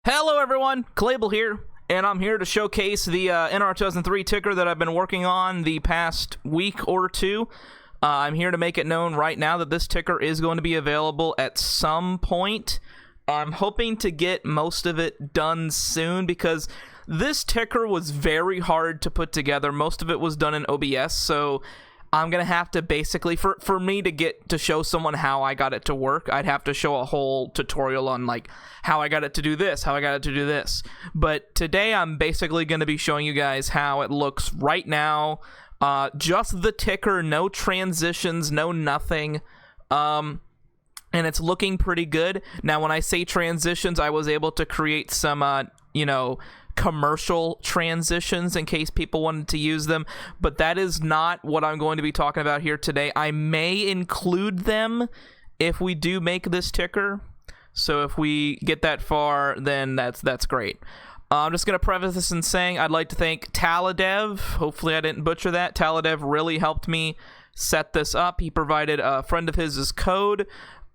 Hello everyone, Kalable here, and I'm here to showcase the NR2003 ticker that I've been working on the past week or two. I'm here to make it known right now that this ticker is going to be available at some point. I'm hoping to get most of it done soon because this ticker was very hard to put together. Most of it was done in OBS, so I'm gonna have to basically, for me to get to show someone how I got it to work, I'd have to show a whole tutorial on like how I got it to do this, how I got it to do this. But today I'm basically gonna be showing you guys how it looks right now. Just the ticker, no transitions, no nothing. And it's looking pretty good. Now, when I say transitions, I was able to create some, commercial transitions in case people wanted to use them, but that is not what I'm going to be talking about here today. I may include them if we do make this ticker, so if we get that far, then that's great. I'm just going to preface this in saying I'd like to thank Taladev. Hopefully I didn't butcher that. Taladev really helped me set this up. He provided a friend of his code.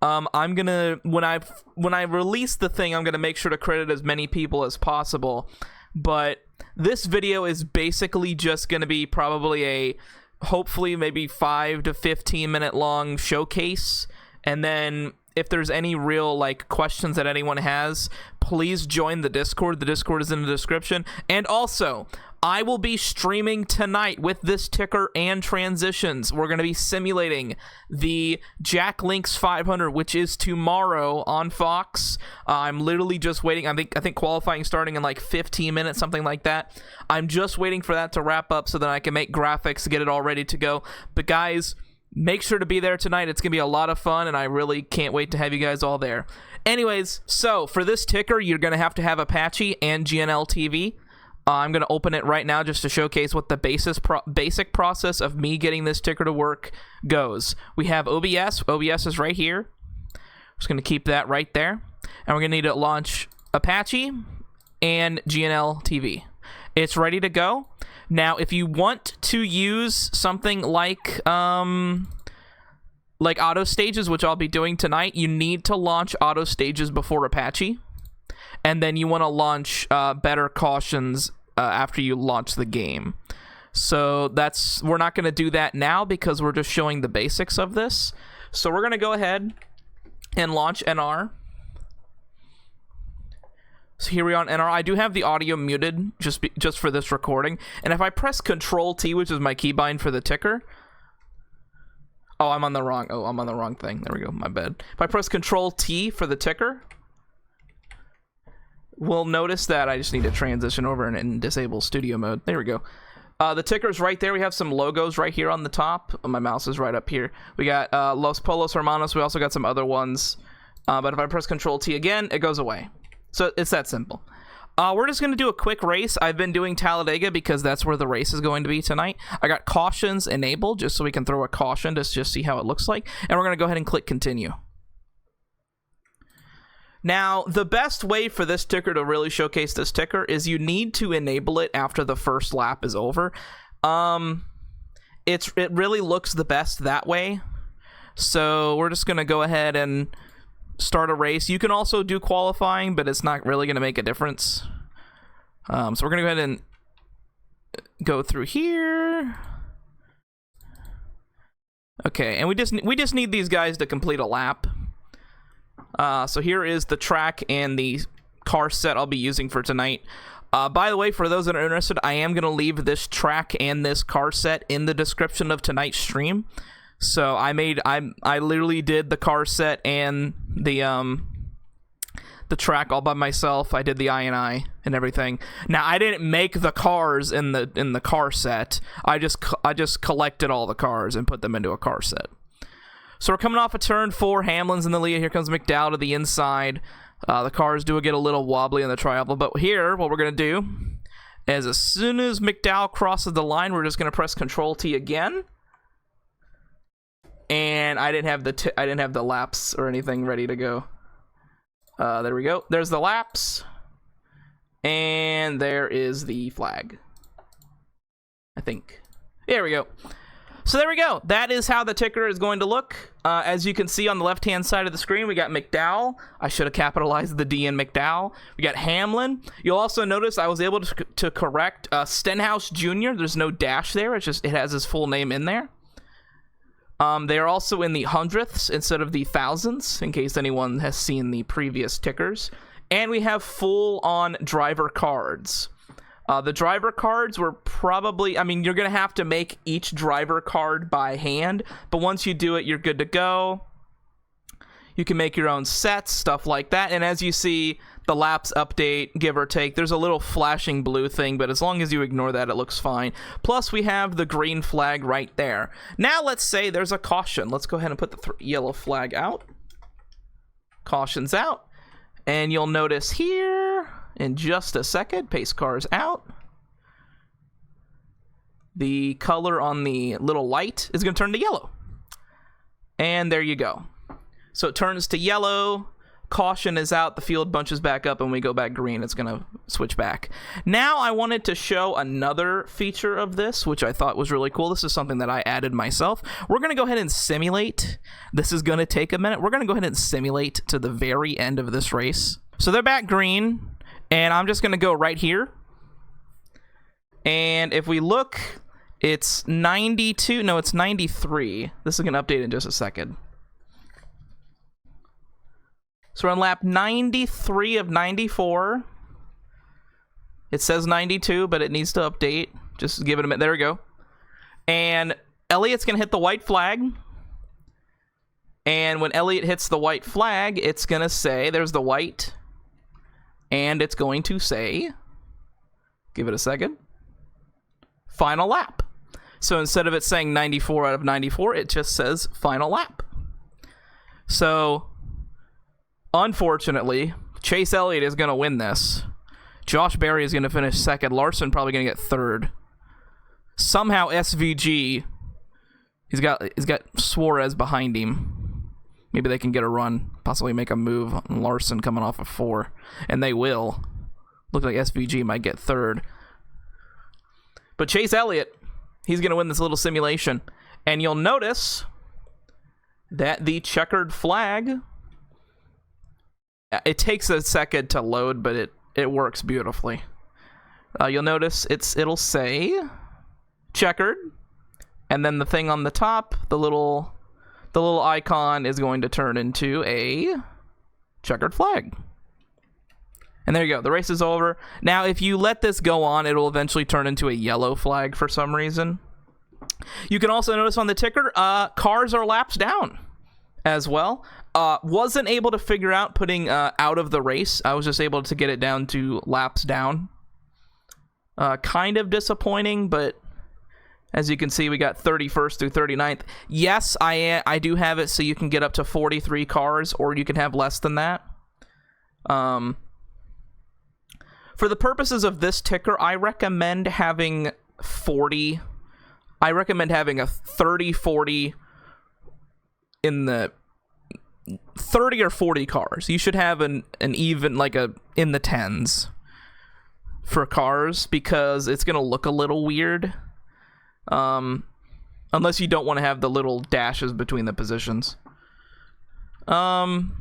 I'm gonna, when I release the thing, I'm gonna make sure to credit as many people as possible. But this video is basically just gonna be probably a, hopefully maybe 5 to 15 minute long showcase, and then if there's any real like questions that anyone has, please join the Discord. The Discord is in the description. And also, I will be streaming tonight with this ticker and transitions. We're going to be simulating the Jack Links 500, which is tomorrow on Fox. I'm literally just waiting. I think qualifying starting in like 15 minutes, something like that. I'm just waiting for that to wrap up so that I can make graphics, get it all ready to go. But guys, make sure to be there tonight. It's going to be a lot of fun, and I really can't wait to have you guys all there. Anyways, so for this ticker, you're going to have Apache and GNL TV. I'm going to open it right now just to showcase what the basic process of me getting this ticker to work goes. We have OBS. OBS is right here. Just going to keep that right there. And we're going to need to launch Apache and GNL TV. It's ready to go. Now, if you want to use something like auto stages, which I'll be doing tonight, you need to launch auto stages before Apache. And then you want to launch better cautions after you launch the game. So we're not going to do that now because we're just showing the basics of this. So we're going to go ahead and launch NR. So here we are on NR. I do have the audio muted just for this recording. And if I press Control T, which is my keybind for the ticker. I'm on the wrong thing. There we go. My bad. If I press Control T for the ticker, we'll notice that I just need to transition over and disable studio mode. There we go. The ticker's right there. We have some logos right here on the top. My mouse is right up here. We got Los Polos Hermanos. We also got some other ones. But if I press Control T again, it goes away. So it's that simple. We're just going to do a quick race. I've been doing Talladega because that's where the race is going to be tonight. I got cautions enabled just so we can throw a caution to just see how it looks like. And we're going to go ahead and click continue. Now, the best way for this ticker to really showcase this ticker is you need to enable it after the first lap is over. It really looks the best that way. So we're just going to go ahead and start a race. You can also do qualifying, but it's not really going to make a difference. So we're going to go ahead and go through here. Okay, and we just need these guys to complete a lap. So here is the track and the car set I'll be using for tonight. By the way, for those that are interested, I am going to leave this track and this car set in the description of tonight's stream. So I literally did the car set and the track all by myself. I did the I and everything. Now I didn't make the cars in the car set. I just collected all the cars and put them into a car set. So we're coming off of turn 4. Hamlin's in the lead. Here comes McDowell to the inside. The cars do get a little wobbly in the triathlon, but here what we're gonna do is as soon as McDowell crosses the line, we're just gonna press Control T again. And I didn't have the laps or anything ready to go. There we go. There's the laps. And there is the flag. I think. There we go. So there we go. That is how the ticker is going to look. As you can see on the left-hand side of the screen, we got McDowell. I should have capitalized the D in McDowell. We got Hamlin. You'll also notice I was able to correct Stenhouse Jr. There's no dash there. It has his full name in there. They are also in the hundredths instead of the thousands, in case anyone has seen the previous tickers. And we have full-on driver cards. The driver cards were probably, I mean, you're going to have to make each driver card by hand, but once you do it, you're good to go. You can make your own sets, stuff like that, and as you see, the laps update, give or take, there's a little flashing blue thing, but as long as you ignore that, it looks fine. Plus, we have the green flag right there. Now, let's say there's a caution. Let's go ahead and put the yellow flag out. Caution's out, and you'll notice here, in just a second, pace cars out. The color on the little light is going to turn to yellow. And there you go. So it turns to yellow. Caution is out. The field bunches back up and we go back green. It's going to switch back. Now I wanted to show another feature of this, which I thought was really cool. This is something that I added myself. We're going to go ahead and simulate. This is going to take a minute. We're going to go ahead and simulate to the very end of this race. So they're back green. And I'm just going to go right here. And if we look, it's 92. No, it's 93. This is going to update in just a second. So we're on lap 93 of 94. It says 92, but it needs to update. Just give it a minute. There we go. And Elliot's going to hit the white flag. And when Elliot hits the white flag, it's going to say, there's the white. And it's going to say, give it a second, final lap. So instead of it saying 94 out of 94, it just says final lap. So, unfortunately, Chase Elliott is going to win this. Josh Berry is going to finish second. Larson probably going to get third. Somehow SVG, he's got Suarez behind him. Maybe they can get a run, possibly make a move on Larson coming off of 4. And they will. Look like SVG might get third. But Chase Elliott, he's going to win this little simulation. And you'll notice that the checkered flag, it takes a second to load, but it works beautifully. You'll notice it'll say checkered. And then the thing on the top, the little icon is going to turn into a checkered flag. And there you go. The race is over. Now, if you let this go on, it'll eventually turn into a yellow flag for some reason. You can also notice on the ticker, cars are laps down as well. Wasn't able to figure out putting out of the race. I was just able to get it down to laps down. Kind of disappointing, but as you can see, we got 31st through 39th. Yes, I do have it so you can get up to 43 cars, or you can have less than that. For the purposes of this ticker, I recommend having 40. I recommend having a 30-40 in the 30 or 40 cars. You should have an even, like in the 10s for cars, because it's going to look a little weird. Unless you don't want to have the little dashes between the positions. And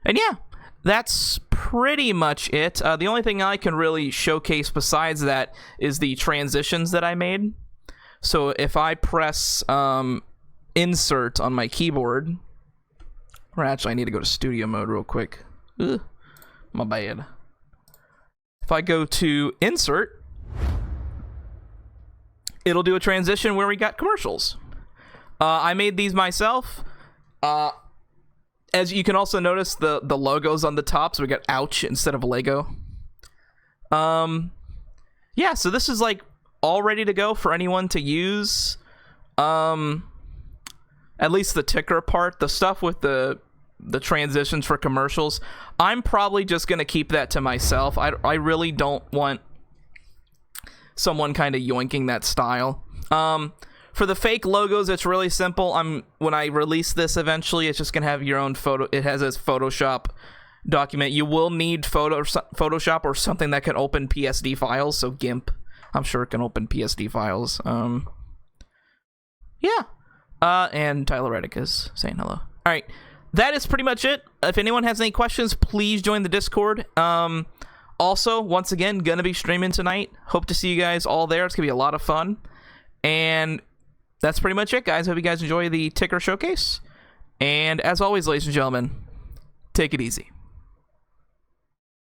yeah, that's pretty much it. The only thing I can really showcase besides that is the transitions that I made. So if I press insert on my keyboard, or actually I need to go to studio mode real quick. Ugh, my bad. If I go to insert, it'll do a transition where we got commercials. I made these myself. As you can also notice, the logos on the top, so we got ouch instead of Lego. Yeah, so this is like all ready to go for anyone to use. At least the ticker part, the stuff with the transitions for commercials, I'm probably just going to keep that to myself. I really don't want someone kind of yoinking that style. For the fake logos, it's really simple. When I release this eventually, it's just going to have your own photo. It has a Photoshop document. You will need Photoshop or something that can open PSD files, so GIMP, I'm sure it can open PSD files. Yeah. And Tyler Reddick is saying hello. All right. That is pretty much it. If anyone has any questions, please join the Discord. Also, once again, gonna be streaming tonight. Hope to see you guys all there. It's gonna be a lot of fun. And that's pretty much it, guys. Hope you guys enjoy the ticker showcase. And as always, ladies and gentlemen, take it easy.